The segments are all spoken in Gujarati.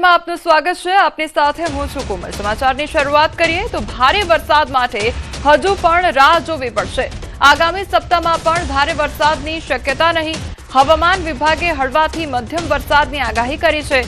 સમાચારમાં આપનું સ્વાગત છે। આપની સાથે હું છું કોમલ। સમાચારની શરૂઆત કરીએ તો ભારે વરસાદ માટે હજુ પણ રાહ જોવી પડશે। આગામી સપ્તાહમાં પણ ભારે વરસાદની શક્યતા નહીં। હવામાન વિભાગે હળવાથી મધ્યમ વરસાદની આગાહી કરી છે।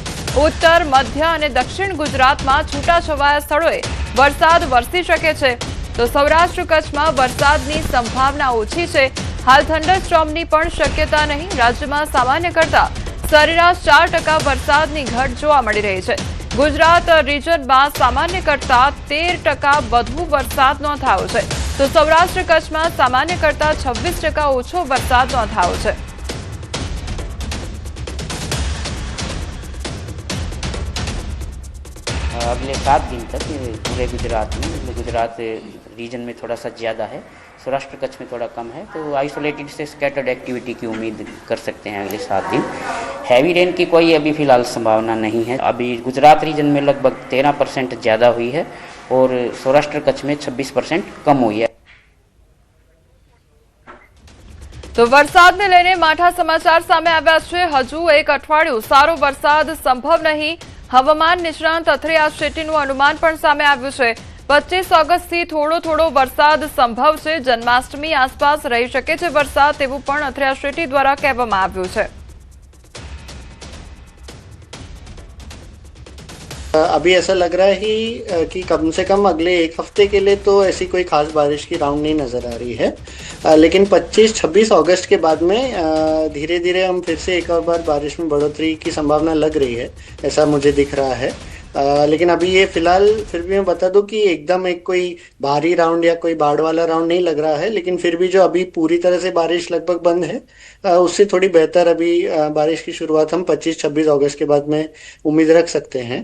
ઉત્તર, મધ્ય અને દક્ષિણ ગુજરાતમાં છૂટાછવાયા સ્થળોએ વરસાદ વરસી શકે છે તો સૌરાષ્ટ્ર કચ્છમાં વરસાદની સંભાવના ઓછી છે। હાલ થંડરસ્ટોર્મની પણ શક્યતા નહીં। રાજ્યમાં સામાન્ય કરતા સરેરાશ 4% વરસાદની ઘટ જોવા મળી રહી છે। ગુજરાત રીજનમાં સામાન્ય કરતા 13% વધુ વરસાદ નોંધાયો છે તો સૌરાષ્ટ્ર કચ્છમાં સામાન્ય કરતા 26% ઓછો વરસાદ નોંધાયો છે। अगले 7 दिन तक पूरे गुजरात में, गुजरात रीजन में थोड़ा सा ज़्यादा है, सौराष्ट्र कच्छ में थोड़ा कम है, तो आइसोलेटेड से स्कैटर्ड एक्टिविटी की उम्मीद कर सकते हैं अगले 7 दिन। हैवी रेन की कोई अभी फिलहाल संभावना नहीं है। अभी गुजरात रीजन में लगभग 13% ज़्यादा हुई है और सौराष्ट्र कच्छ में 26% कम हुई है। तो वरसाद ने लईने माठा समाचार सामे आव्या छे। हजू एक अठवाडिયું सारो वरसाद संभव नहीं। हवामान निष्णांत અથરિયા શેટ્ટીનું अनुमान पण सामे આવ્યું છે। 25 ઓગસ્ટથી થોડો વરસાદ સંભવ છે। જન્માષ્ટમી આસપાસ રહી શકે છે વરસાદ, તેવું પણ અથરિયા શેટ્ટી દ્વારા કહેવામાં આવ્યું છે। अभी ऐसा लग रहा है कि कम से कम अगले एक हफ्ते के लिए तो ऐसी कोई खास बारिश की राउंड नहीं नज़र आ रही है, लेकिन 25-26 अगस्त के बाद में धीरे धीरे हम फिर से एक और बार बारिश में बढ़ोतरी की संभावना लग रही है, ऐसा मुझे दिख रहा है। लेकिन अभी ये फिलहाल फिर भी मैं बता दूं कि एकदम एक कोई भारी राउंड या कोई बाढ़ वाला राउंड नहीं लग रहा है, लेकिन फिर भी जो अभी पूरी तरह से बारिश लगभग बंद है उससे थोड़ी बेहतर अभी बारिश की शुरुआत हम 25-26 अगस्त के बाद में उम्मीद रख सकते हैं।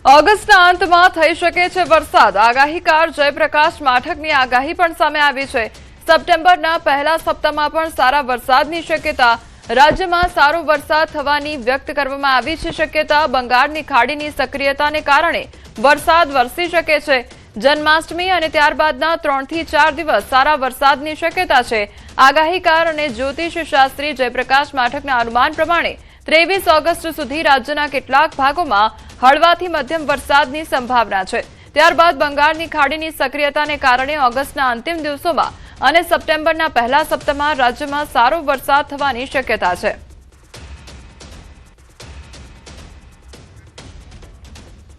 ઓગસ્ટના અંતમાં થઈ શકે છે વરસાદ। આગાહીકાર જયપ્રકાશ માઠકની આગાહી પણ સામે આવી છે। સપ્ટેમ્બરના પહેલા સપ્તાહમાં પણ સારા વરસાદની શક્યતા। રાજ્યમાં સારો વરસાદ થવાની વ્યક્ત કરવામાં આવી છે શક્યતા। બંગાળની ખાડીની સક્રિયતાને કારણે વરસાદ વરસી શકે છે। જન્માષ્ટમી અને ત્યારબાદના 3 થી 4 દિવસ સારા વરસાદની શક્યતા છે। આગાહીકાર અને જ્યોતિષ શાસ્ત્રી જયપ્રકાશ માઠકના અનુમાન પ્રમાણે 23 ઓગસ્ટ સુધી રાજ્યના કેટલાક ભાગોમાં હળવાથી મધ્યમ વરસાદની સંભાવના છે। ત્યારબાદ બંગાળની ખાડીની સક્રિયતાને કારણે ઓગસ્ટના અંતિમ દિવસોમાં અને સપ્ટેમ્બરના પહેલા સપ્તાહમાં રાજ્યમાં સારો વરસાદ થવાની શક્યતા છે।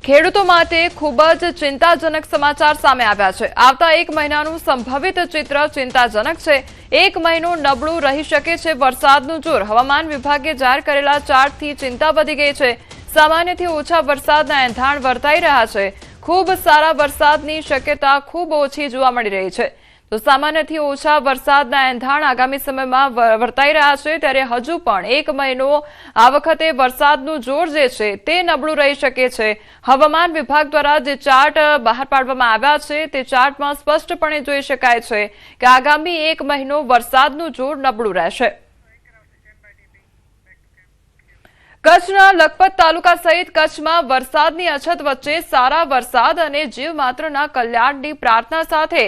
ખેડૂતો માટે ખૂબ જ ચિંતાજનક સમાચાર સામે આવ્યા છે। આવતા એક મહિનાનું સંભવિત ચિત્ર ચિંતાજનક છે। એક મહિનો નબળું રહી શકે છે વરસાદનું જોર। હવામાન વિભાગે જાહેર કરેલા ચાર્ટથી ચિંતા વધી ગઈ છે। સામાન્યથી ઓછા વરસાદના એંધાણ વર્તાઈ રહ્યા છે। ખૂબ સારા વરસાદની શક્યતા ખૂબ ઓછી જોવા મળી રહી છે। તો સામાન્યથી ઓછા વરસાદના એંધાણ આગામી સમયમાં વર્તાઈ રહ્યા છે, ત્યારે હજુ પણ એક મહિનો આ વખતે વરસાદનું જોર જે છે તે નબળું રહી શકે છે। હવામાન વિભાગ દ્વારા જે ચાર્ટ બહાર પાડવામાં આવ્યા છે તે ચાર્ટમાં સ્પષ્ટપણે જોઈ શકાય છે કે આગામી એક મહિનો વરસાદનું જોર નબળું રહેશે। કચ્છના લખપત તાલુકા સહિત કચ્છમાં વરસાદની અછત વચ્ચે સારા વરસાદ અને જીવમાત્રના કલ્યાણની પ્રાર્થના સાથે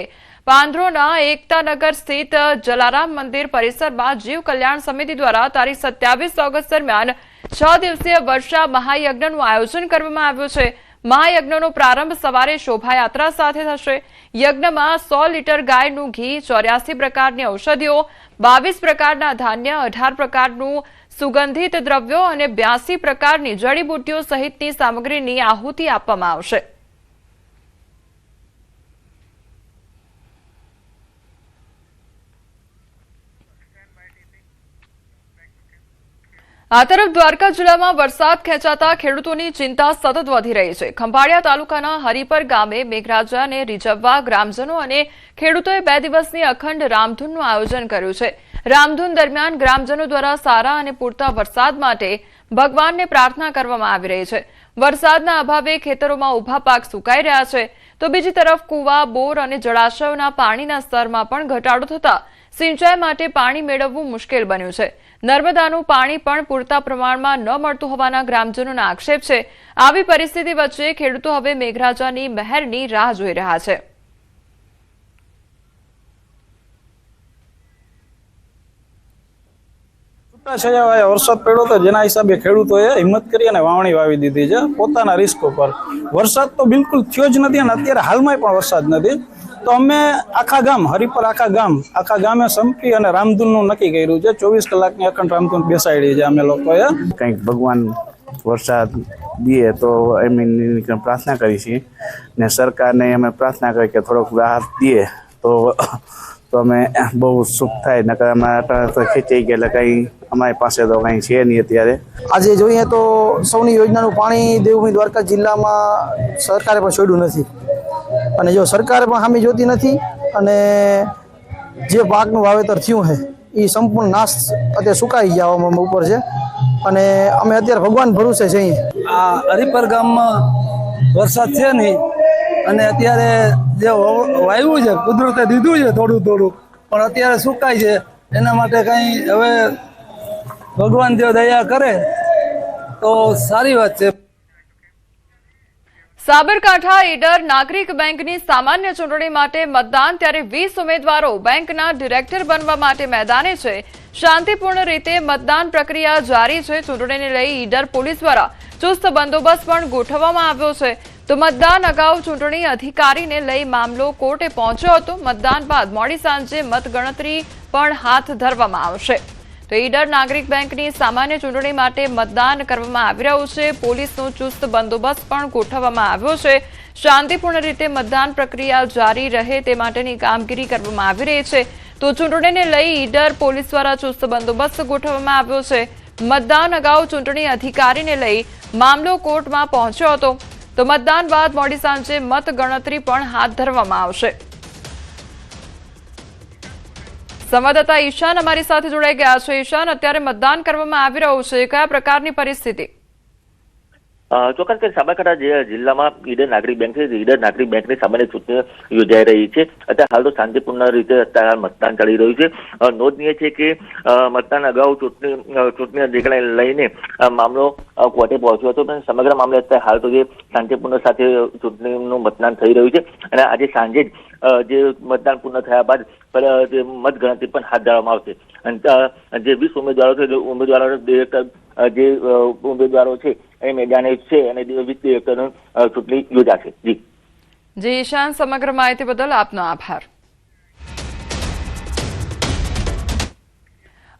પાંદરોના એકતાનગર સ્થિત જલારામ મંદિર પરિસરમાં જીવ કલ્યાણ સમિતિ દ્વારા તારીખ 27 ઓગસ્ટ દરમિયાન 6 દિવસીય વર્ષા મહાયજ્ઞનું આયોજન કરવામાં આવ્યું છે। મહાયજ્ઞનો પ્રારંભ સવારે શોભાયાત્રા સાથે થશે। યજ્ઞમાં 100 લીટર ગાયનું ઘી, 84 પ્રકારની ઔષધિઓ, 22 પ્રકારના ધાન્ય, 18 પ્રકારનું સુગંધિત દ્રવ્યો અને 82 પ્રકારની જડીબુટ્ટીઓ સહિતની સામગ્રીની આહુતિ આપવામાં આવશે। આ તરફ દ્વારકા જિલ્લામાં વરસાદ ખેંચાતા ખેડૂતોની चिंता સતત વધી રહી છે। ખંભાળિયા તાલુકાના હરિપર ગામે મેઘરાજાને રીઝવવા ગ્રામજનો અને ખેડૂતોએ 2 દિવસની અખંડ રામધૂનનું આયોજન કર્યું છે। રામધૂન દરમિયાન ગ્રામજનો દ્વારા સારા અને પૂરતા વરસાદ માટે ભગવાનને પ્રાર્થના કરવામાં આવી રહી છે। વરસાદના અભાવે ખેતરોમાં ઊભા પાક સુકાઈ રહ્યા છે, તો બીજી તરફ કૂવા, બોર અને જળાશયોના પાણીના સ્તરમાં પણ ઘટાડો થતા સિંચાઈ માટે પાણી મેળવવું મુશ્કેલ બન્યું છે। નર્મદાનું પાણી પણ પૂરતા પ્રમાણમાં ન મળતું હોવાના ગ્રામજનોના આક્ષેપ છે। આવી પરિસ્થિતિ વચ્ચે ખેડૂતો હવે મેઘરાજાની મહેરની રાહ જોઈ રહ્યા છે। છૂટાછવાયા વરસાદ પડ્યો તો જેના હિસાબે ખેડૂતોએ હિંમત કરી અને વાવણી વાવી દીધી છે પોતાના રિસ્ક ઉપર. વરસાદ તો બિલકુલ થયો જ નથી અને અત્યારે હાલમાં પણ વરસાદ નથી. તો અમે આખા ગામ હરિપર આખા ગામે સંપી અને રામધૂનનું નક્કી કર્યું છે. 24 કલાકની અખંડ રામધૂન બેસાડી છે અમે લોકોએ. કંઈક ભગવાન વરસાદ દે તો એમની પ્રાર્થના કરી છીએ ને સરકારને અમે પ્રાર્થના કરી કે થોડોક રાહત દે તો અમે બહુ સુખ થાય. નકર અમે તો ખેંચાઈ ગયા એટલે કંઈ અમારી પાસે તો કંઈ છે નહીં અત્યારે. આજે જોઈએ તો સૌની યોજનાનું પાણી દેવભૂમિ દ્વારકા જિલ્લામાં સરકારે પણ છોડ્યું નથી અને જો સરકારે પણ સામે જોતી નથી અને જે પાકનું વાવેતર થયું છે એ સંપૂર્ણ નાશ અત્યારે સુકાઈ જવામાં ઉપર છે અને અમે અત્યારે ભગવાન ભરોસે છીએ. આ હરિપર ગામમાં વરસાદ છે નહીં અને અત્યારે જે વાવ્યું છે કુદરતે દીધું છે થોડું પણ અત્યારે સુકાય છે. એના માટે કંઈ હવે ભગવાન જો દયા કરે તો સારી વાત છે. સાબરકાંઠા ઈડર નાગરિક બેંકની સામાન્ય ચૂંટણી માટે મતદાન. ત્યારે 20 ઉમેદવારો બેંકના ડિરેક્ટર બનવા માટે મેદાને છે. શાંતિપૂર્ણ રીતે મતદાન પ્રક્રિયા જારી છે. ચૂંટણીને લઈ ઈડર પોલીસ દ્વારા ચુસ્ત બંદોબસ્ત પણ ગોઠવવામાં આવ્યો છે. તો મતદાન અગાઉ ચૂંટણી અધિકારીને લઈ મામલો કોર્ટે પહોંચ્યો હતો. મતદાન બાદ મોડી સાંજે મતગણતરી પણ હાથ ધરવામાં આવશે. તો ઈડર નાગરિક બેંકની સામાન્ય ચૂંટણી માટે મતદાન કરવામાં આવી રહ્યું છે. પોલીસનો ચુસ્ત બંદોબસ્ત પણ ગોઠવવામાં આવ્યો છે. શાંતિપૂર્ણ રીતે મતદાન પ્રક્રિયા જારી રહે તે માટેની કામગીરી કરવામાં આવી રહી છે. તો ચૂંટણીને લઈ ઈડર પોલીસ દ્વારા ચુસ્ત બંદોબસ્ત ગોઠવવામાં આવ્યો છે. મતદાન અગાઉ ચૂંટણી અધિકારીને લઈ મામલો કોર્ટમાં પહોંચ્યો હતો. તો મતદાન બાદ મોડી સાંજે મતગણતરી પણ હાથ ધરવામાં આવશે. સંવાદદાતા ઈશાન અમારી સાથે જોડાઈ ગયા છે. ઈશાન, અત્યારે મતદાન કરવામાં આવી રહ્યું છે, કયા પ્રકારની પરિસ્થિતિ? ચોક્કસ કે સાબરકાંઠા જિલ્લામાં ઈડર નાગરિક બેંક છે. ઈડર નાગરિક બેંકની સામાન્ય ચૂંટણી યોજાઈ રહી છે. અત્યારે હાલ તો શાંતિપૂર્ણ રીતે અત્યારે મતદાન ચાલી રહ્યું છે. નોંધનીય છે કે મતદાન અગાઉ ચૂંટણી અધિકારીને લઈને મામલો કોર્ટે પહોંચ્યો હતો પણ સમગ્ર મામલે અત્યારે હાલ તો જે શાંતિપૂર્ણ સાથે ચૂંટણીનું મતદાન થઈ રહ્યું છે અને આજે સાંજે જ જે મતદાન પૂર્ણ થયા બાદ મતગણતરી પણ હાથ ધરવામાં આવશે. અને જે 20 ઉમેદવારો છે એ મેદાને છે અને 20 ડિરેક્ટરની ચૂંટણી યોજાશે. જી ઈશાન, સમગ્ર માહિતી બદલ આપનો આભાર.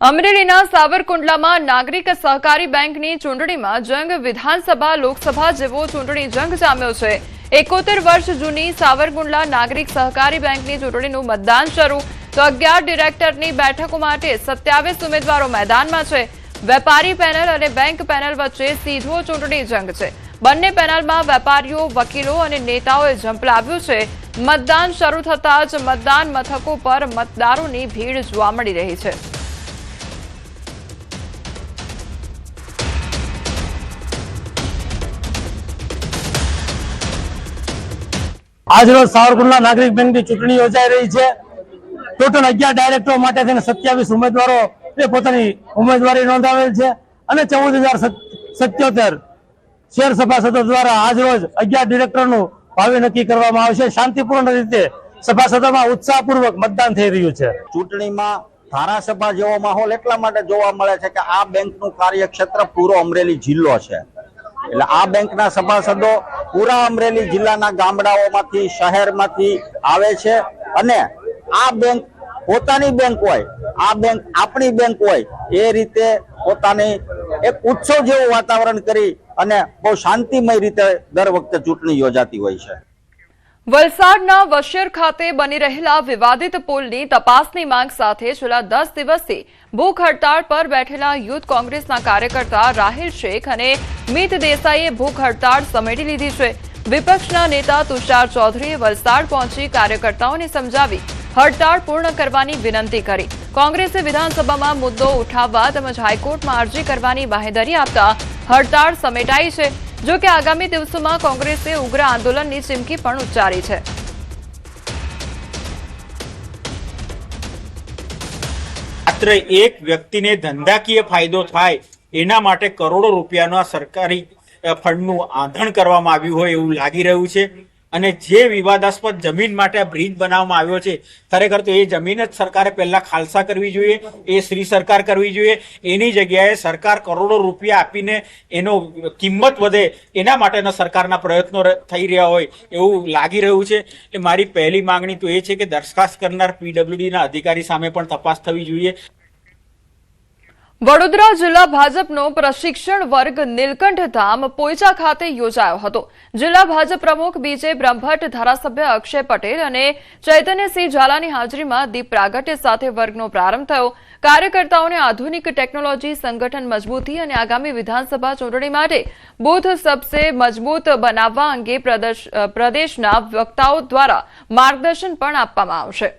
અમરેલીના સાવરકુંડલામાં નાગરિક સહકારી બેંકની ચૂંટણીમાં જંગ વિધાનસભા લોકસભા જેવો ચૂંટણી જંગ જામ્યો છે. 71 વર્ષ જૂની સાવરકુંડલા નાગરિક સહકારી બેંકની ચૂંટણીનું મતદાન શરૂ. તો 11 ડિરેક્ટરની બેઠકો માટે 27 ઉમેદવારો મેદાનમાં છે. વેપારી પેનલ અને બેંક પેનલ વચ્ચે સીધો ચૂંટણી જંગ છે. બંને પેનલમાં વેપારીઓ, વકીલો અને નેતાઓએ ઝંપલાવ્યું છે. મતદાન શરૂ થતાં જ મતદાન મથકો પર મતદારોની ભીડ જોવા મળી રહી છે. આજરોજ સાવરકુંડલા નાગરિક બેંકની ચૂંટણી યોજાઈ રહી છે. ટોટલ 11 ડાયરેક્ટરો માટે થઈને 27 ઉમેદવારો પોતાની ઉમેદવારી નોંધાવેલ છે અને 14,077 શેર સભાસદો દ્વારા આજરોજ 11 ડિરેક્ટરનું ભાવિ નક્કી કરવામાં આવશે. શાંતિપૂર્ણ રીતે સભાસદોમાં ઉત્સાહપૂર્વક મતદાન થઈ રહ્યું છે. ચૂંટણીમાં ધારાસભા જેવો માહોલ એટલા માટે જોવા મળે છે કે આ બેંકનું કાર્યક્ષેત્ર પૂરો અમરેલી જિલ્લો છે. એટલે આ બેંકના સભાસદો પૂરા અમરેલી જિલ્લાના ગામડાઓમાંથી, શહેરમાંથી આવે છે અને આ બેંક પોતાની બેંક હોય, આ બેંક આપણી બેંક હોય એ રીતે પોતાની એક ઉત્સવ જેવું વાતાવરણ કરી અને બહુ શાંતિમય રીતે દર વખતે ચૂંટણી યોજાતી હોય છે. વલસાડના વશેર ખાતે બની રહેલા વિવાદિત પુલની તપાસની માંગ સાથે છેલ્લા 10 દિવસથી ભૂખ હડતાળ પર બેઠેલા યુથ કોંગ્રેસના કાર્યકર્તા રાહિલ શેખ અને મિત દેસાઈએ ભૂખ હડતાળ સમેટી લીધી છે. વિપક્ષના નેતા તુષાર ચૌધરીએ વલસાડ પહોંચી કાર્યકર્તાઓને સમજાવી હડતાળ પૂર્ણ કરવાની વિનંતી કરી. કોંગ્રેસે વિધાનસભામાં મુદ્દો ઉઠાવવા તેમજ હાઈકોર્ટમાં અરજી કરવાની બાહેધરી આપતા હડતાળ સમેટાઈ છે. જો કે આગામી દિવસોમાં કોંગ્રેસે ઉગ્ર આંદોલનની ચીમકી પણ ઉચ્ચારી છે. માત્ર એક વ્યક્તિને ધંધાકીય ફાયદો થાય એના માટે કરોડો રૂપિયાના સરકારી ફંડનું આંધણ કરવામાં આવ્યું હોય એવું લાગી રહ્યું છે. અને જે વિવાદાસ્પદ જમીન માટે બ્રિજ બનાવવામાં આવ્યો છે, ખરેખર તો એ જમીન જ સરકારે પહેલા ખાલસા કરવી જોઈએ, એ શ્રી સરકાર કરવી જોઈએ. એની જગ્યાએ સરકાર કરોડો રૂપિયા આપીને એનો કિંમત વધે એના માટેના સરકારના પ્રયત્નો થઈ રહ્યા હોય એવું લાગી રહ્યું છે. એટલે મારી પહેલી માંગણી તો એ છે કે દરખાસ્ત કરનાર પીડબ્લ્યુડીના અધિકારી સામે પણ તપાસ થવી જોઈએ. વડોદરા જિલ્લા ભાજપનો પ્રશિક્ષણ વર્ગ નીલકંઠ ધામ પોઈચા ખાતે યોજાયો હતો. જિલ્લા ભાજપ પ્રમુખ બીજે બ્રહ્મભટ્ટ, ધારાસભ્ય અક્ષય પટેલ અને ચૈતન્યસિંહ ઝાલાની હાજરીમાં દીપ પ્રાગટ્ય સાથે વર્ગનો પ્રારંભ થયો. કાર્યકર્તાઓને આધુનિક ટેકનોલોજી, સંગઠન મજબૂતી અને આગામી વિધાનસભા ચૂંટણી માટે બૂથ સબસે મજબૂત બનાવવા અંગે પ્રદેશના વક્તાઓ દ્વારા માર્ગદર્શન પણ આપવામાં આવશે.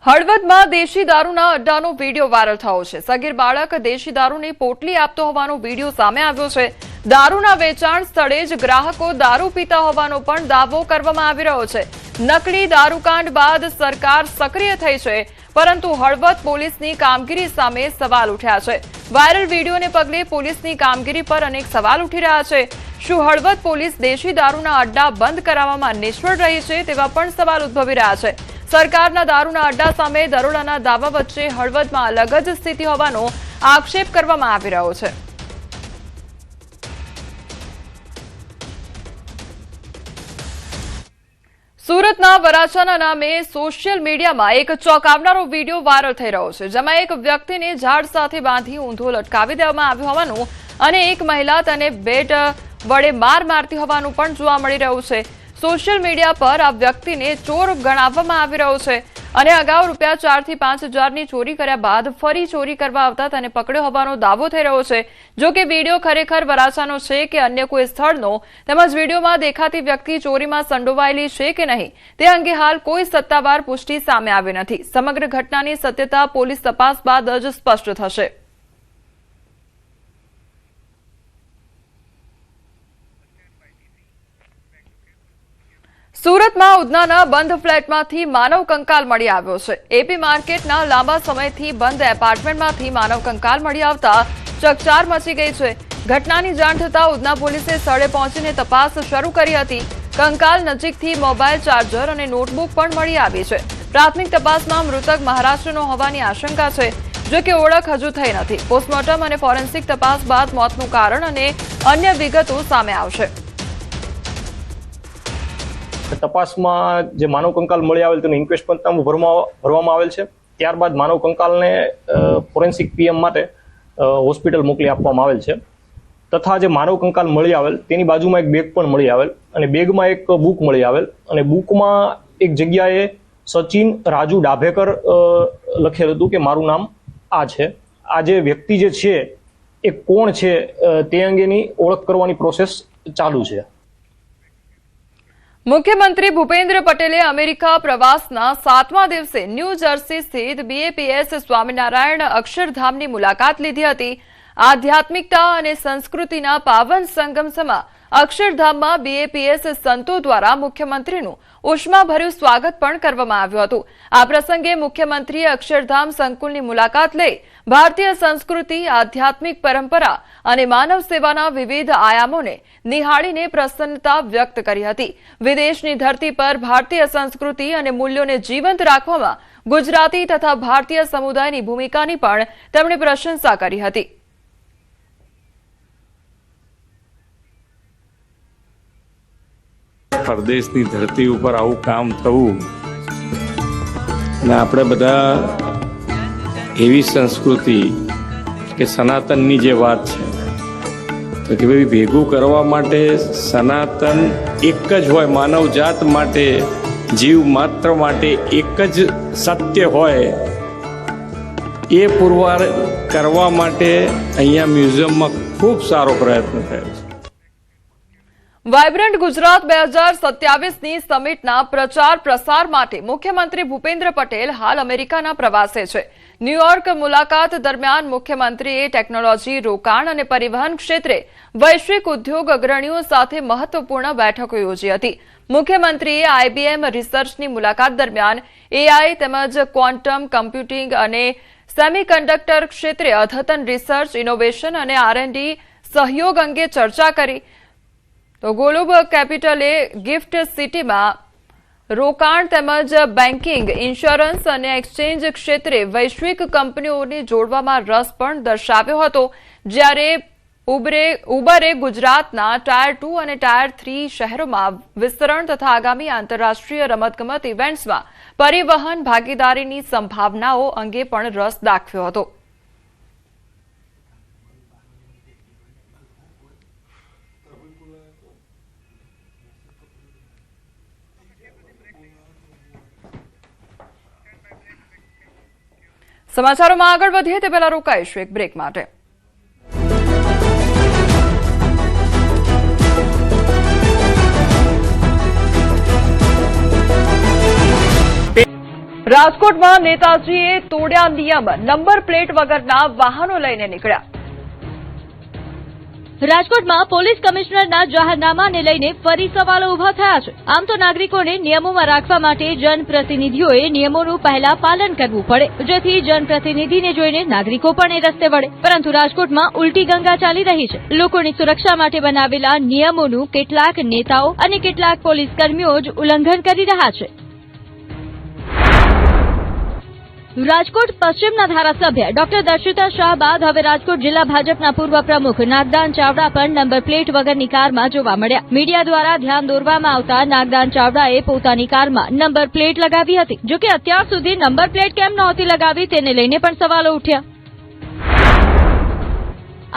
હળવદમાં દેશી દારૂના અડ્ડાનો વિડીયો વાયરલ થયો છે. સગીર બાળક દેશી દારૂની પોટલી આપતો હોવાનો વિડીયો સામે આવ્યો છે. દારૂના વેચાણ સ્થળે જ ગ્રાહકો દારૂ પીતા હોવાનો પણ દાવો કરવામાં આવી રહ્યો છે. નકલી દારૂકાંડ બાદ સરકાર સક્રિય થઈ છે, પરંતુ હળવદ પોલીસની કામગીરી સામે સવાલ ઉઠ્યા છે. વાયરલ વિડીયોને પગલે પોલીસની કામગીરી પર અનેક સવાલ ઉઠી રહ્યા છે. શું હળવદ પોલીસ દેશી દારૂના અડ્ડા બંધ કરાવવામાં નિષ્ફળ રહી છે, તેવા પણ સવાલ ઉદ્ભવી રહ્યા છે. સરકારના દારૂના અડ્ડા સામે દરોડાના દાવા વચ્ચે હળવદમાં અલગ જ સ્થિતિ હોવાનો આક્ષેપ કરવામાં આવી રહ્યો છે. સુરતના વરાછાના નામે સોશિયલ મીડિયામાં એક ચોંકાવનારો વિડીયો વાયરલ થઈ રહ્યો છે, જેમાં એક વ્યક્તિને ઝાડ સાથે બાંધી ઊંધો લટકાવી દેવામાં આવ્યો હોવાનું અને એક મહિલા તેને બેટ વડે માર મારતી હોવાનું પણ જોવા મળી રહ્યું છે. સોશિયલ મીડિયા પર આ વ્યક્તિને ચોર ગણાવવામાં આવી રહ્યો છે અને અગાઉ રૂપિયા 4 થી 5 હજારની ચોરી કર્યા બાદ ફરી ચોરી કરવા આવતા તેને પકડ્યો હોવાનો દાવો થઈ રહ્યો છે. જો કે વિડીયો ખરેખર વરાછાનો છે કે અન્ય કોઈ સ્થળનો, તેમજ વિડીયોમાં દેખાતી વ્યક્તિ ચોરીમાં સંડોવાયેલી છે કે નહીં, તે અંગે હાલ કોઈ સત્તાવાર પુષ્ટિ સામે આવી નથી. સમગ્ર ઘટનાની સત્યતા પોલીસ તપાસ બાદ જ સ્પષ્ટ થશે. સુરતમાં ઉધનાના બંધ ફ્લેટમાંથી માનવ કંકાલ મળી આવ્યો છે. એપી માર્કેટના લાંબા સમયથી બંધ એપાર્ટમેન્ટમાંથી માનવ કંકાલ મળી આવતા ચકચાર મચી ગઈ છે. ઘટનાની જાણ થતાં ઉધના પોલીસે સ્થળે પહોંચીને તપાસ શરૂ કરી હતી. કંકાલ નજીકથી મોબાઈલ ચાર્જર અને નોટબુક પણ મળી આવી છે. પ્રાથમિક તપાસમાં મૃતક મહારાષ્ટ્રનો હોવાની આશંકા છે, જો કે ઓળખ હજુ થઈ નથી. પોસ્ટમોર્ટમ અને ફોરેન્સિક તપાસ બાદ મોતનું કારણ અને અન્ય વિગતો સામે આવશે. તપાસમાં જે માનવ કંકાલ મળી આવેલ તેનું ઇન્ક્વેસ્ટ પંચનામું ભરવામાં આવેલ છે. ત્યારબાદ માનવ કંકાલને ફોરેન્સિક પીએમ માટે હોસ્પિટલ મોકલી આપવામાં આવેલ છે. તથા જે માનવ કંકાલ મળી આવેલ તેની બાજુમાં એક બેગ પણ મળી આવેલ અને બેગમાં એક બુક મળી આવેલ અને બુકમાં એક જગ્યાએ સચિન રાજુ ડાભેકર લખેલ હતું કે મારું નામ આ છે. આ જે વ્યક્તિ જે છે એ કોણ છે તે અંગેની ઓળખ કરવાની પ્રોસેસ ચાલુ છે. મુખ્યમંત્રી ભૂપેન્દ્ર પટેલે અમેરિકા પ્રવાસના 7મા દિવસે ન્યૂ જર્સી સ્થિત BAPS સ્વામિનારાયણ અક્ષરધામની મુલાકાત લીધી હતી. આધ્યાત્મિકતા અને સંસ્કૃતિના પાવન સંગમમાં અક્ષરધામમાં BAPS સંતો દ્વારા મુખ્યમંત્રીનું ઉષ્માભર્યું સ્વાગત પણ કરવામાં આવ્યું હતું. આ પ્રસંગે મુખ્યમંત્રીએ અક્ષરધામ સંકુલની મુલાકાત લઈ ભારતીય સંસ્કૃતિ, આધ્યાત્મિક પરંપરા અને માનવ સેવાના વિવિધ આયામોને નિહાળીને પ્રસન્નતા વ્યક્ત કરી હતી. વિદેશની ધરતી પર ભારતીય સંસ્કૃતિ અને મૂલ્યોને જીવંત રાખવામાં ગુજરાતી તથા ભારતીય સમુદાયની ભૂમિકાની પણ તેમણે પ્રશંસા કરી હતી. પરદેશની ધરતી ઉપર આવું કામ થવું ને આપણે બધા એવી સંસ્કૃતિ કે સનાતનની જે વાત છે તો કે ભાઈ ભેગું કરવા માટે સનાતન એક જ હોય, માનવ જાત માટે, જીવ માત્ર માટે એક જ સત્ય હોય, એ પુરવાર કરવા માટે અહીંયા મ્યુઝિયમમાં ખૂબ સારો પ્રયત્ન થયો છે. વાયબ્રન્ટ ગુજરાત 2027ની સમિટના પ્રચાર પ્રસાર માટે મુખ્યમંત્રી ભૂપેન્દ્ર પટેલ હાલ અમેરિકાના પ્રવાસે છે. ન્યૂયોર્ક મુલાકાત દરમિયાન મુખ્યમંત્રીએ ટેકનોલોજી, રોકાણ અને પરિવહન ક્ષેત્રે વૈશ્વિક ઉદ્યોગ અગ્રણીઓ સાથે મહત્વપૂર્ણ બેઠકો યોજી હતી. મુખ્યમંત્રીએ IBM રિસર્ચની મુલાકાત દરમિયાન AI તેમજ ક્વોન્ટમ કમ્પ્યુટિંગ અને સેમિકન્ડક્ટર ક્ષેત્રે અદ્યતન રિસર્ચ, ઇનોવેશન અને R&D સહયોગ અંગે ચર્ચા કરી. તો ગ્લોબ કેપિટલે ગિફ્ટ સિટીમાં રોકાણ તેમજ બેન્કિંગ, ઇન્સ્યોરન્સ અને એક્સચેન્જ ક્ષેત્રે વૈશ્વિક કંપનીઓને જોડવામાં રસ પણ દર્શાવ્યો હતો. જ્યારે ઉબરે ગુજરાતના ટાયર 2 અને ટાયર 3 શહેરોમાં વિસ્તરણ તથા આગામી આંતરરાષ્ટ્રીય રમતગમત ઇવેન્ટ્સમાં પરિવહન ભાગીદારીની સંભાવનાઓ અંગે પણ રસ દાખવ્યો હતો. સમાચારોમાં આગળ વધીએ તે પહેલા રોકાઈશું એક બ્રેક માટે. રાજકોટમાં નેતાજીએ તોડ્યા નિયમ, નંબર પ્લેટ વગરના વાહનો લઈને નીકળ્યા. રાજકોટમાં પોલીસ કમિશનરના જાહેરનામાને લઈને ફરી સવાલો ઉભા થયા છે. આમ તો નાગરિકોને નિયમોમાં રાખવા માટે જનપ્રતિનિધિઓએ નિયમોનું પહેલા પાલન કરવું પડે, જેથી જનપ્રતિનિધિને જોઈને નાગરિકો પણ એ રસ્તે વળે. પરંતુ રાજકોટમાં ઉલટી ગંગા ચાલી રહી છે. લોકોની સુરક્ષા માટે બનાવેલા નિયમોનું કેટલાક નેતાઓ અને કેટલાક પોલીસ કર્મીઓ જ ઉલ્લંઘન કરી રહ્યા છે. રાજકોટ પશ્ચિમના ધારાસભ્ય ડોક્ટર દર્શિતા શાહ બાદ હવે રાજકોટ જિલ્લા ભાજપના પૂર્વ પ્રમુખ નાગદાન ચાવડા પણ નંબર પ્લેટ વગરની કારમાં જોવા મળ્યા. મીડિયા દ્વારા ધ્યાન દોરવામાં આવતા નાગદાન ચાવડાએ પોતાની કારમાં નંબર પ્લેટ લગાવી હતી. જોકે અત્યાર સુધી નંબર પ્લેટ કેમ નહોતી લગાવી તેને લઈને પણ સવાલો ઉઠ્યા.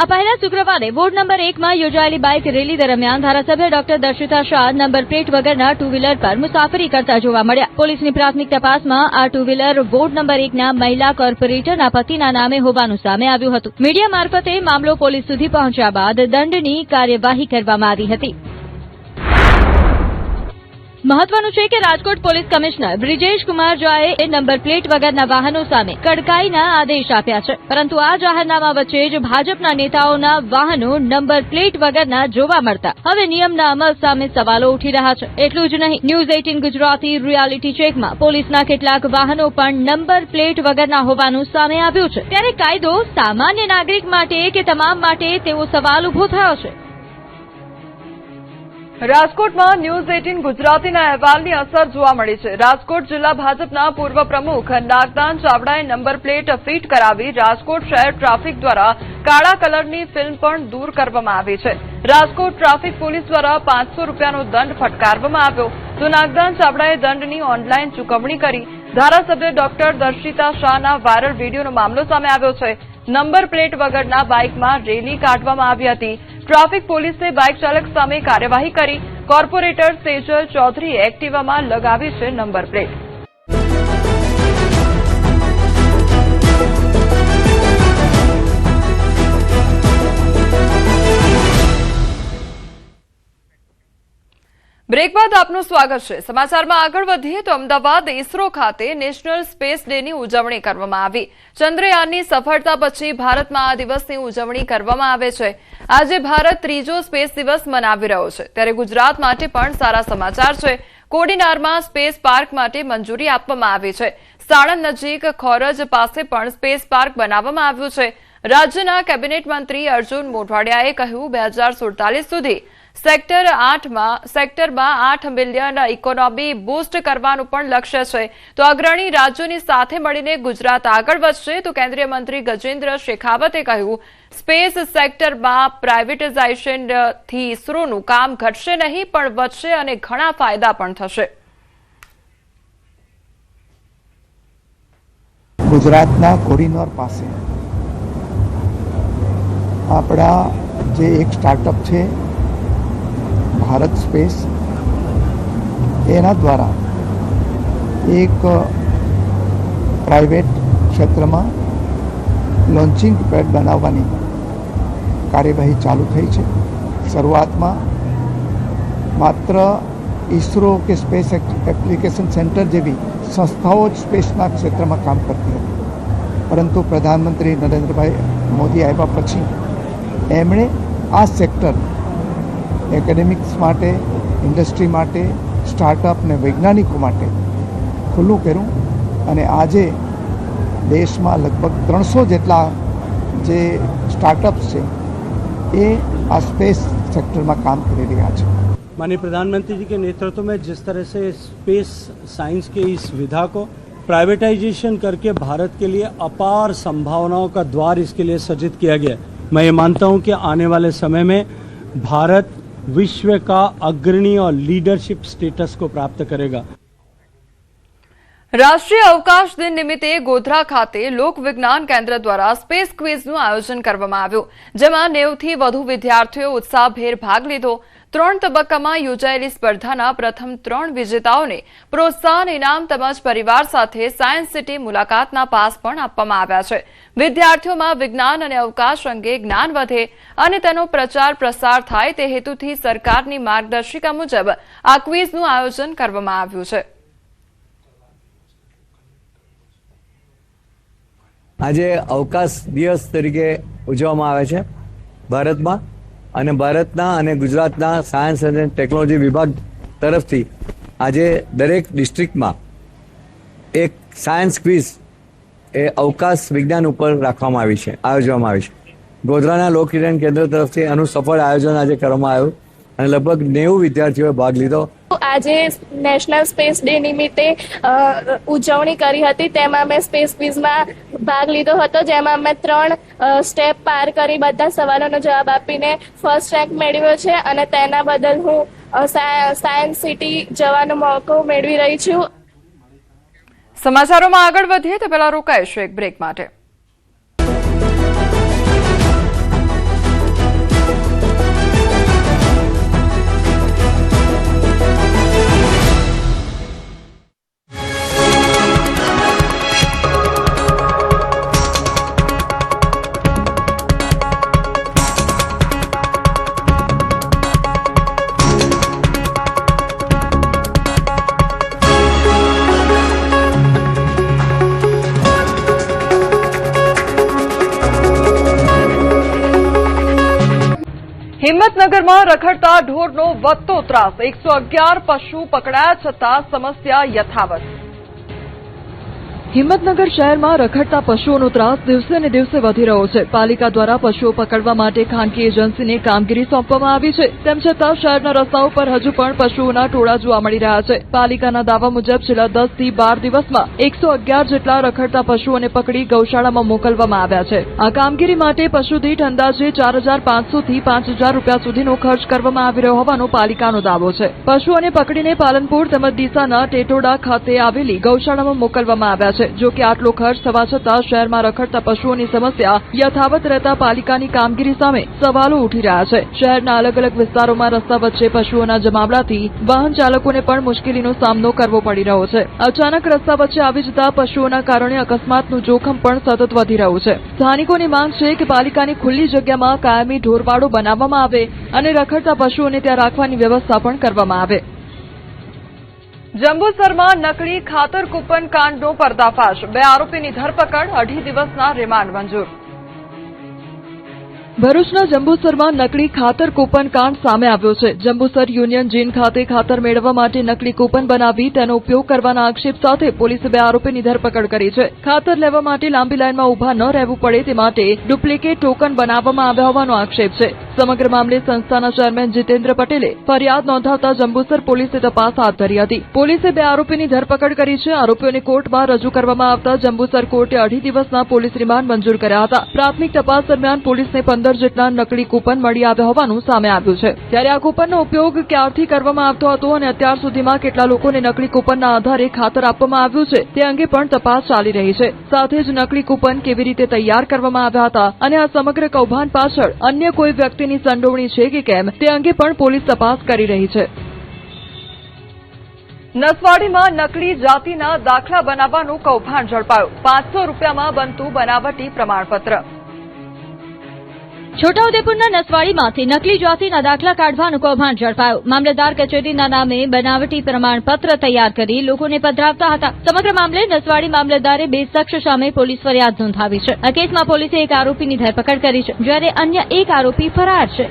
આ પહેલા શુક્રવારે વોર્ડ નંબર 1માં યોજાયેલી બાઇક રેલી દરમિયાન ધારાસભ્ય doctor Darshita Shah number plate વગરના ટુ વ્હીલર પર મુસાફરી કરતા જોવા મળ્યા. પોલીસની પ્રાથમિક તપાસમાં આ ટુ વ્હીલર વોર્ડ નંબર 1ના મહિલા કોર્પોરેટરના પતિના નામે હોવાનું સામે આવ્યું હતું. મીડિયા મારફતે મામલો પોલીસ સુધી પહોંચ્યા બાદ દંડની કાર્યવાહી કરવામાં આવી હતી. મહત્વનું છે કે રાજકોટ પોલીસ કમિશનર બ્રિજેશ કુમાર ઝાએ નંબર પ્લેટ વગરના વાહનો સામે કડકાઈના આદેશ આપ્યા છે. પરંતુ આ જાહેરનામા વચ્ચે જ ભાજપના નેતાઓના વાહનો નંબર પ્લેટ વગરના જોવા મળતા હવે નિયમના અમલ સામે સવાલો ઉઠી રહ્યા છે. એટલું જ નહીં, ન્યૂઝ 18 ગુજરાતી રિયાલિટી ચેકમાં પોલીસના કેટલાક વાહનો પણ નંબર પ્લેટ વગરના હોવાનું સામે આવ્યું છે. ત્યારે કાયદો સામાન્ય નાગરિક માટે કે તમામ માટે તેવો સવાલ ઉભો થયો છે. રાજકોટમાં ન્યૂઝ 18 ગુજરાતીના અહેવાલની અસર જોવા મળી છે. રાજકોટ જિલ્લા ભાજપના પૂર્વ પ્રમુખ નાગદાન ચાવડાએ નંબર પ્લેટ ફિટ કરાવી રાજકોટ શહેર ટ્રાફિક દ્વારા કાળા કલરની ફિલ્મ પણ દૂર કરવામાં આવી છે. રાજકોટ ટ્રાફિક પોલીસ દ્વારા 500 રૂપિયાનો દંડ ફટકારવામાં આવ્યો. તો નાગદાન ચાવડાએ દંડની ઓનલાઈન ચૂકવણી કરી. ધારાસભ્ય ડોક્ટર દર્શિતા શાહના વાયરલ વિડીયોનો મામલો સામે આવ્યો છે. નંબર પ્લેટ વગરના બાઇકમાં રેલી કાઢવામાં આવી હતી. ટ્રાફિક પોલીસે બાઇક ચાલક સામે કાર્યવાહી કરી. કોર્પોરેટર સેજલ ચૌધરીએ એક્ટિવામાં લગાવી છે નંબર પ્લેટ. બ્રેક બાદ આપનું સ્વાગત છે. સમાચારમાં આગળ વધીએ તો અમદાવાદ ઇસરો ખાતે નેશનલ સ્પેસ ડેની ઉજવણી કરવામાં આવી. ચંદ્રયાનની સફળતા પછી ભારતમાં આ દિવસની ઉજવણી કરવામાં આવે છે. આજે ભારત ત્રીજો સ્પેસ દિવસ મનાવી રહ્યો છે. ત્યારે ગુજરાત માટે પણ સારા સમાચાર છે. કોડીનારમાં સ્પેસ પાર્ક માટે મંજૂરી આપવામાં આવી છે. સાણંદ નજીક ખોરજ પાસે પણ સ્પેસ પાર્ક બનાવવામાં આવ્યું છે. રાજ્યના કેબિનેટ મંત્રી અર્જુન મોઢવાડિયાએ કહ્યું 2047 સુધી સેક્ટરમાં 8 મિલિયન ઇકોનોમી બૂસ્ટ કરવાનું પણ લક્ષ્ય છે. તો અગ્રણી રાજ્યોની સાથે મળીને ગુજરાત આગળ વધશે. તો કેન્દ્રીય મંત્રી ગજેન્દ્ર શેખાવતે કહ્યું સ્પેસ સેક્ટરમાં પ્રાઇવેટાઇઝેશનથી ઇસરોનું કામ ઘટશે નહીં પણ વધશે અને ઘણા ફાયદા પણ થશે. ગુજરાતના કોડીનાર પાસે આપણા જે એક સ્ટાર્ટઅપ છે ભારત સ્પેસ, એના દ્વારા એક પ્રાઇવેટ ક્ષેત્રમાં લોન્ચિંગ પેડ બનાવવાની કાર્યવાહી ચાલુ થઈ છે. શરૂઆતમાં માત્ર ઇસરો કે સ્પેસ એપ્લિકેશન સેન્ટર જેવી સંસ્થાઓ જ સ્પેસના ક્ષેત્રમાં કામ કરતી હતી. પરંતુ પ્રધાનમંત્રી નરેન્દ્રભાઈ મોદી આવ્યા પછી એમણે આ સેક્ટર એકેડેમિક્સ માટે, ઇન્ડસ્ટ્રી માટે, સ્ટાર્ટઅપ ને વૈજ્ઞાનિકો માટે ખુલ્લું કર્યું અને આજે દેશમાં લગભગ 300 જેટલા જે સ્ટાર્ટઅપ્સ છે એ આ સ્પેસ सेक्टर में काम कर रहा है। माननीय प्रधानमंत्री जी के नेतृत्व में जिस तरह से स्पेस साइंस के इस विधा को प्राइवेटाइजेशन करके भारत के लिए अपार संभावनाओं का द्वार इसके लिए सृजित किया गया, मैं ये मानता हूं कि आने वाले समय में भारत विश्व का अग्रणी और लीडरशिप स्टेटस को प्राप्त करेगा। રાષ્ટ્રીય અવકાશ દિન નિમિત્તે ગોધરા ખાતે લોક વિજ્ઞાન કેન્દ્ર દ્વારા સ્પેસ ક્વિઝનું આયોજન કરવામાં આવ્યું, જેમાં 90 થી વધુ વિદ્યાર્થીઓએ ઉત્સાહભેર ભાગ લીધો। 3 તબક્કામાં યોજાયેલી સ્પર્ધાના પ્રથમ 3 વિજેતાઓને પ્રોત્સાહન ઇનામ તેમજ પરિવાર સાથે સાયન્સ સિટી મુલાકાતના પાસ પણ આપવામાં આવ્યા છે। વિદ્યાર્થીઓમાં વિજ્ઞાન અને અવકાશ અંગે જ્ઞાન વધે અને તેનો પ્રચાર પ્રસાર થાય તે હેતુથી સરકારની માર્ગદર્શિકા મુજબ આ ક્વિઝનું આયોજન કરવામાં આવ્યું છે। આજે અવકાશ દિવસ તરીકે ઉજવવામાં આવે છે ભારતમાં, અને ભારતના અને ગુજરાતના સાયન્સ અને ટેકનોલોજી વિભાગ તરફથી આજે દરેક ડિસ્ટ્રિક્ટમાં એક સાયન્સ ક્વિઝ એ અવકાશ વિજ્ઞાન ઉપર રાખવામાં આવી છે, આયોજવામાં આવી છે। ગોધરાના લોક વિજ્ઞાન કેન્દ્ર તરફથી આનું સફળ આયોજન આજે કરવામાં આવ્યું અને લગભગ 90 વિદ્યાર્થીઓએ ભાગ લીધો। આજે નેશનલ સ્પેસ ડે નિમિત્તે ઉજવણી કરી હતી, તેમાં મેં સ્પેસ ક્વિઝમાં ભાગ લીધો હતો, જેમાં મેં 3 સ્ટેપ પાર કરી બધા સવાલોનો જવાબ આપીને ફર્સ્ટ રેન્ક મેળવ્યો છે અને તેના બદલ હું સાયન્સ સિટી જવાનો મોકો મેળવી રહી છું। સમાચારોમાં આગળ વધીએ તે પહેલા રોકાઈશું એક બ્રેક માટે। હિંમતનગરમાં રખડતા ઢોરનો વધતો ત્રાસ, 111 પશુ પકડાયા છતાં સમસ્યા યથાવત। હિંમતનગર શહેરમાં રખડતા પશુઓનો ત્રાસ દિવસે ને દિવસે વધી રહ્યો છે। પાલિકા દ્વારા પશુઓ પકડવા માટે ખાનગી એજન્સીને કામગીરી સોંપવામાં આવી છે, તેમ છતાં શહેરના રસ્તાઓ પર હજુ પણ પશુઓના ટોળા જોવા મળી રહ્યા છે। પાલિકાના દાવા મુજબ છેલ્લા 10 થી 12 દિવસમાં 111 જેટલા રખડતા પશુઓને પકડી ગૌશાળામાં મોકલવામાં આવ્યા છે। આ કામગીરી માટે પશુ દીઠ અંદાજે 4500 થી 5000 રૂપિયા સુધીનો ખર્ચ કરવામાં આવી રહ્યો હોવાનો પાલિકાનો દાવો છે। પશુઓને પકડીને પાલનપુર તેમજ ડીસાના ટેટોડા ખાતે આવેલી ગૌશાળામાં મોકલવામાં આવ્યા છે। જો કે આટલો ખર્ચ થવા છતાં શહેરમાં રખડતા પશુઓની સમસ્યા યથાવત રહેતા પાલિકાની કામગીરી સામે સવાલો ઉઠી રહ્યા છે। શહેરના અલગ અલગ વિસ્તારોમાં રસ્તા વચ્ચે પશુઓના જમાવડાથી વાહન ચાલકોને પણ મુશ્કેલીનો સામનો કરવો પડી રહ્યો છે। અચાનક રસ્તા વચ્ચે આવી જતા પશુઓના કારણે અકસ્માતનું જોખમ પણ સતત વધી રહ્યું છે। સ્થાનિકોની માંગ છે કે પાલિકાની ખુલ્લી જગ્યામાં કાયમી ઢોરવાડો બનાવવામાં આવે અને રખડતા પશુઓને ત્યાં રાખવાની વ્યવસ્થા પણ કરવામાં આવે। જંબુસરમાં નકલી ખાતર કૂપન કાંડનો પર્દાફાશ, 2 આરોપીની ધરપકડ, 2.5 દિવસના રિમાન્ડ મંજૂર। ભરૂચના જંબુસરમાં નકલી ખાતર કૂપન કાંડ સામે આવ્યો છે। જંબુસર યુનિયન જીન ખાતે ખાતર મેળવવા માટે નકલી કૂપન બનાવી તેનો ઉપયોગ કરવાના આક્ષેપ સાથે પોલીસે 2 આરોપીની ધરપકડ કરી છે। ખાતર લેવા માટે લાંબી લાઈનમાં ઉભા ન રહેવું પડે તે માટે ડુપ્લિકેટ ટોકન બનાવવામાં આવ્યા હોવાનો આક્ષેપ છે। સમગ્ર મામલે સંસ્થાના ચેરમેન જીતેન્દ્ર પટેલે ફરિયાદ નોંધાવતા જંબુસર પોલીસે તપાસ હાથ ધરી હતી। પોલીસે 2 આરોપીની ધરપકડ કરી છે। આરોપીઓને કોર્ટમાં રજૂ કરવામાં આવતા જંબુસર કોર્ટે 2.5 દિવસના પોલીસ રિમાન્ડ મંજૂર કર્યા હતા। પ્રાથમિક તપાસ દરમિયાન પોલીસને 15 જેટલા નકલી કૂપન મળી આવ્યા હોવાનું સામે આવ્યું છે। ત્યારે આ કૂપનનો ઉપયોગ ક્યારથી કરવામાં આવતો હતો અને અત્યાર સુધીમાં કેટલા લોકોને નકલી કૂપનના આધારે ખાતર આપવામાં આવ્યું છે તે અંગે પણ તપાસ ચાલી રહી છે। સાથે જ નકલી કૂપન કેવી રીતે તૈયાર કરવામાં આવ્યા હતા અને આ સમગ્ર કૌભાંડ પાછળ અન્ય કોઈ વ્યક્તિની સંડોવણી છે કે કેમ તે અંગે પણ પોલીસ તપાસ કરી રહી છે। નસવાડીમાં નકલી જાતિના દાખલા બનાવવાનું કૌભાંડ ઝડપાયું, 500 રૂપિયામાં બનતું બનાવટી પ્રમાણપત્ર। છોટાઉદેપુરના નસવાડીમાંથી નકલી જાતિના દાખલા કાઢવાનું કૌભાંડ ઝડપાયું। મામલતદાર કચેરીના નામે બનાવટી પ્રમાણપત્ર તૈયાર કરી લોકોને પધરાવતા હતા। સમગ્ર મામલે નસવાડી મામલતદારે 2 શખ્સ સામે પોલીસ ફરિયાદ નોંધાવી છે। આ કેસમાં પોલીસે 1 આરોપીની ધરપકડ કરી છે, જ્યારે અન્ય 1 આરોપી ફરાર છે।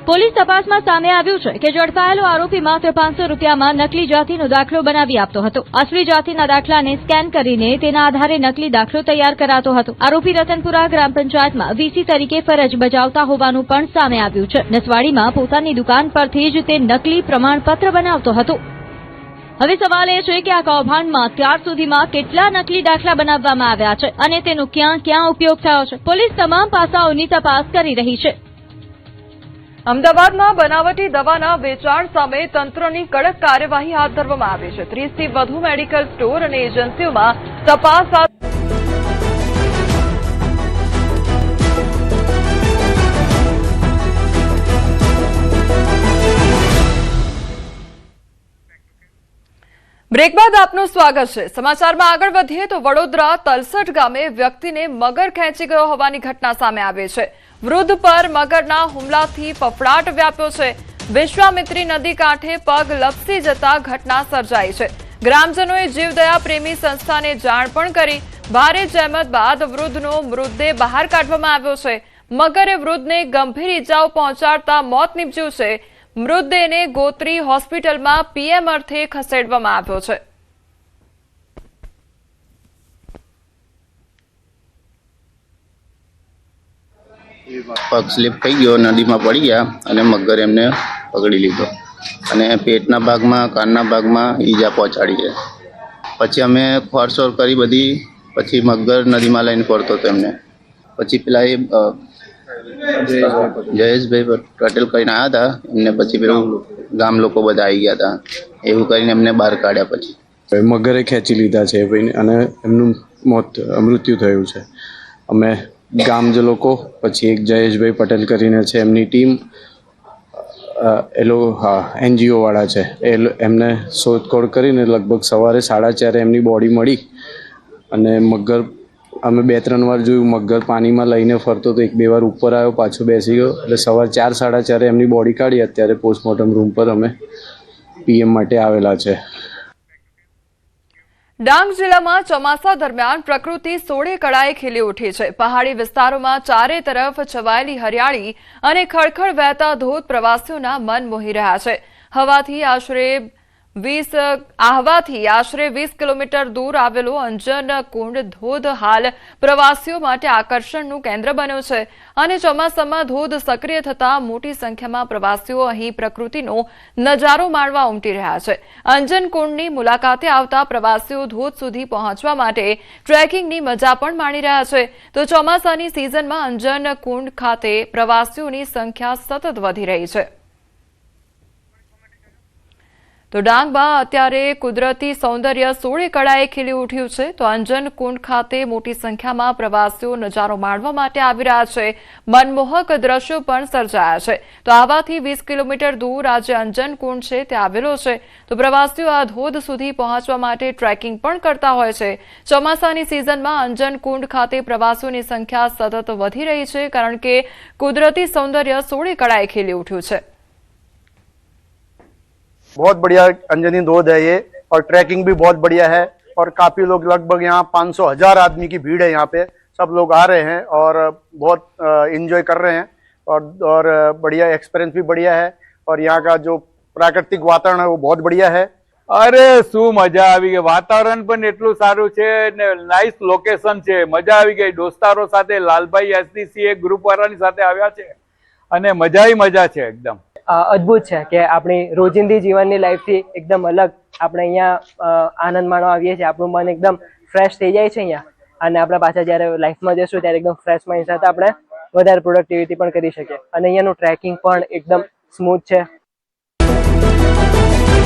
પોલીસ તપાસમાં સામે આવ્યું છે કે ઝડપાયેલો આરોપી માત્ર 500 રૂપિયામાં નકલી જાતિનો દાખલો બનાવી આપતો હતો. અસલી જાતિના દાખલાને સ્કેન કરીને તેના આધારે નકલી દાખલો તૈયાર કરાતો હતો. આરોપી રતનપુરા ગ્રામ પંચાયતમાં વીસી તરીકે ફરજ બજાવતા હોવાનું પણ સામે આવ્યું છે. નસવાડીમાં પોતાની દુકાન પરથી જ તે નકલી પ્રમાણપત્ર બનાવતો હતો. હવે સવાલ એ છે કે આ કૌભાંડમાં અત્યાર સુધીમાં કેટલા નકલી દાખલા બનાવવામાં આવ્યા છે અને તેનો ક્યાં ક્યાં ઉપયોગ થયો છે. પોલીસ તમામ પાસાઓની તપાસ કરી રહી છે. અમદાવાદમાં બનાવટી દવાના વેચાણ સામે તંત્રની કડક કાર્યવાહી હાથ ધરવામાં આવી છે. 30થી વધુ મેડિકલ સ્ટોર અને એજન્સીઓમાં તપાસ હાથ બ્રેક બાદ આપનું સ્વાગત છે. સમાચારમાં આગળ વધીએ તો વડોદરા તલસટ ગામે વ્યક્તિને મગર ખેંચી ગયો હોવાની ઘટના સામે આવી છે. વૃદ્ધ પર મગરના હુમલાથી ફફડાટ વ્યાપ્યો છે. વિશ્વામિત્રી નદી કાંઠે પગ લપસી જતા ઘટના સર્જાઈ છે. ગ્રામજનોએ જીવદયા પ્રેમી સંસ્થાને જાણ પણ કરી. ભારે જહેમત બાદ વૃદ્ધનો મૃતદેહ બહાર કાઢવામાં આવ્યો છે. મગરે વૃદ્ધને ગંભીર ઇજાઓ પહોંચાડતા મોત નીપજ્યું છે. મૃતદેહને ગોત્રી હોસ્પિટલમાં પીએમ અર્થે ખસેડવામાં આવ્યો છે. પગ સ્લીપ થઈ ગયો, નદીમાં પડી ગયા અને મગર એમને પકડી લીધો અને પેટના ભાગમાં કાનના ભાગમાં ઈજા પહોંચાડી છે. પછી અમે ખોરશોર કરી બધી, પછી મગર નદીમાં લઈને ફરતો હતો એમને. પછી પેલા એ જયેશભાઈ પટેલ કરીને આવ્યા હતા એમને, પછી પેલું ગામ લોકો બધા આવી ગયા હતા. એવું કરીને એમને બહાર કાઢ્યા. પછી મગરે ખેંચી લીધા છે અને એમનું મૃત્યુ થયું છે. અમે ગામજ લોકો, પછી એક જયેશભાઈ પટેલ કરીને છે એમની ટીમ, NGO વાળા છે, એમને શોધખોળ કરીને લગભગ સવારે 4:30 એમની બોડી મળી. અને મગર અમે 2-3 વાર જોયું, મગર પાણીમાં લઈને ફરતો તો 1-2 વાર ઉપર આવ્યો, પાછો બેસી ગયો. એટલે સવારે 4-4:30 એમની બોડી કાઢી. અત્યારે પોસ્ટમોર્ટમ રૂમ પર અમે PM માટે આવેલા છે. ડાંગ જિલ્લામાં ચોમાસા દરમિયાન પ્રકૃતિ સોળે કળાએ ખીલી ઉઠી છે. પહાડી વિસ્તારોમાં ચારે તરફ છવાયેલી હરિયાળી અને ખળખળ વહેતા ધોધ પ્રવાસીઓના મન મોહી રહ્યા છે. આહવાથી આશરે 20 કિલોમીટર દૂર આવેલો અંજન કુંડ ધોધ હાલ પ્રવાસીઓ માટે આકર્ષણનું કેન્દ્ર બન્યો છે. અને ચોમાસામાં ધોધ સક્રિય થતા મોટી સંખ્યામાં પ્રવાસીઓ અહીં પ્રકૃતિનો નજારો માણવા ઉમટી રહ્યા છે. અંજન કુંડની મુલાકાતે આવતા પ્રવાસીઓ ધોધ સુધી પહોંચવા માટે ટ્રેકિંગની મજા પણ માણી રહ્યા છે. તો ચોમાસાની સિઝનમાં અંજન કુંડ ખાતે પ્રવાસીઓની સંખ્યા સતત વધી રહી છે. તો ડાંગમાં અત્યારે કુદરતી સૌંદર્ય સોળે કળાએ ખીલી ઉઠ્યું છે. તો અંજન કુંડ ખાતે મોટી સંખ્યામાં પ્રવાસીઓ નજારો માણવા માટે આવી રહ્યા છે. મનમોહક દ્રશ્યો પણ સર્જાયા છે. તો આવાથી 20 કિલોમીટર દૂર આ જે અંજન કુંડ છે તે આવેલો છે. તો પ્રવાસીઓ આ ધોધ સુધી પહોંચવા માટે ટ્રેકિંગ પણ કરતા હોય છે. ચોમાસાની સિઝનમાં અંજન કુંડ ખાતે પ્રવાસીઓની સંખ્યા સતત વધી રહી છે, કારણ કે કુદરતી સૌંદર્ય સોળે કળાએ ખીલી ઉઠ્યું છે. बहुत बढ़िया अंजनी धोध है ये, और ट्रैकिंग भी बहुत बढ़िया है. और काफी लोग, लगभग यहाँ 500,000 आदमी की भीड़ है. यहाँ पे सब लोग आ रहे हैं और बहुत एंजॉय कर रहे हैं. और बढ़िया एक्सपीरियंस भी बढ़िया है. और यहाँ का जो प्राकृतिक वातावरण है वो बहुत बढ़िया है. અરે શું મજા આવી ગઈ. વાતાવરણ પણ એટલું સારું છે ને નાઇસ લોકેશન છે. મજા આવી ગઈ. દોસ્તારો સાથે લાલભાઈ SDC ગ્રુપ વાળાની સાથે આવ્યા છે અને મજા છે એકદમ. અદ્ભુત છે કે આપણી રોજિંદી જીવનની લાઈફથી એકદમ અલગ આપણે અહીંયા આનંદ માણવા આવીએ છીએ. આપણું મન એકદમ ફ્રેશ થઈ જાય છે અહીંયા. અને આપણે પાછા જ્યારે લાઈફમાં જઈશું ત્યારે એકદમ ફ્રેશ માઇન્ડ સાથે આપણે વધારે પ્રોડક્ટિવિટી પણ કરી શકીએ. અને અહીંયાનું ટ્રેકિંગ પણ એકદમ સ્મૂથ છે.